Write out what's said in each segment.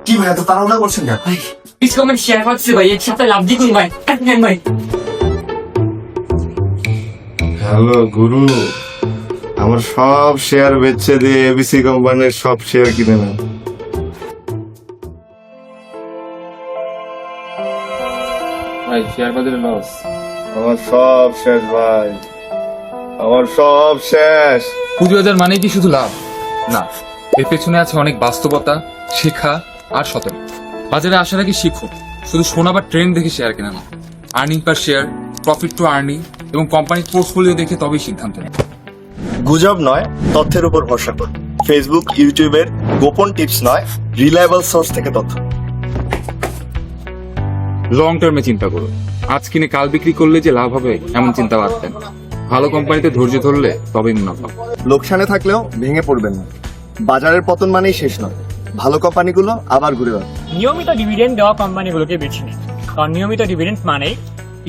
কি ভাই এত তাড়াহুড়া করছেন কেন? ভাই প্লিজ কমেন্ট শেয়ার করছে ভাই, এর সাথে লাভ দিকুন ভাই, কাটেন ভাই। হ্যালো গুরু, আমার সব শেয়ার বেচে দিয়ে এবিসি কোম্পানির সব শেয়ার কিনে নেন। ভাই শেয়ার বাজারে লস। আমার সব শেষ ভাই, আমার সব শেষ। পুঁজিবাজার মানে কি শুধু লাভ না, এর পেছনে আছে অনেক বাস্তবতা, শেখা আর সতর্ক। বাজারে আসার আগে শিখো, শুধু শোনা বা ট্রেন্ড দেখে শেয়ার কেনা না, আর্নিং পার শেয়ার, প্রফিট টু আর্নিং এবং কোম্পানির পোর্টফোলিও দেখে তবেই সিদ্ধান্ত নেয়। গুজব নয়, তথ্যের উপর ভরসা করুন। ফেসবুক, ইউটিউবের গোপন টিপস নয়, রিলায়েবল সোর্স থেকে তথ্য। লং টার্মে চিন্তা করুন, আজ কিনে কাল বিক্রি করলে যে লাভ হবে এমন চিন্তা বাদ দেন। ভালো কোম্পানিতে ধৈর্য ধরলে তবেই মুনাফা। লোকসানে থাকলেও ভেঙে পড়বেন না। বাজারের পতন মানেই শেষ নয়, ভালো কোম্পানিগুলো আবার ঘুরে আসবে। নিয়মিত ডিভিডেন্ড দেওয়া কোম্পানিগুলোকে বেছে নিন, কারণ নিয়মিত ডিভিডেন্ড মানে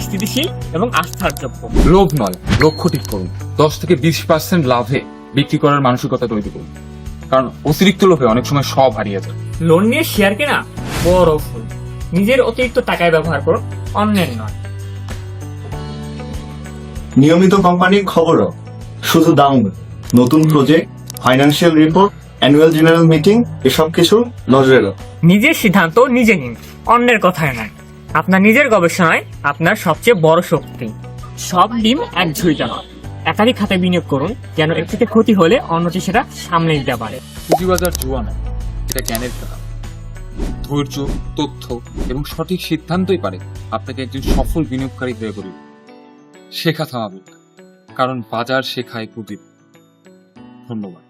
স্থিতিশীল এবং আস্থার যোগ্য। লোভ নয়, লক্ষ্য ঠিক করুন। 10 থেকে 20% লাভে বিক্রি করার মানসিকতা তৈরি করুন, কারণ অতিরিক্ত লোভে অনেক সময় সব হারিয়ে যায়। লোন নিয়ে শেয়ার কেনা বড় ভুল। নিজের অতিরিক্ত টাকায় ব্যবহার করুন, অন্যের নয়। নিয়মিত কোম্পানির খবরও, শুধু দাম নয়, নতুন project, financial report, annual general meeting, এসব কিছু নজরে রাখুন। নিজের সিদ্ধান্ত নিজে নিন, অন্যের কথায় নয়। আপনার নিজের গবেষণায় আপনার সবচেয়ে বড় শক্তি। সব ডিম এক ঝুড়িতে নয়, একাধিক খাতে বিনিয়োগ করুন, যেন একটিতে ক্ষতি হলে অন্যটি সেটা সামলে নিতে পারে। পুঁজিবাজার জুয়া নয়, এটা জ্ঞানের খেলা। ধৈর্য, তথ্য এবং সঠিক সিদ্ধান্তই পারে আপনাকে একজন সফল বিনিয়োগকারী হয়ে গড়ে তুলতে। শেখা থামাবে না, কারণ বাজার শেখায় প্রদীপ। ধন্যবাদ।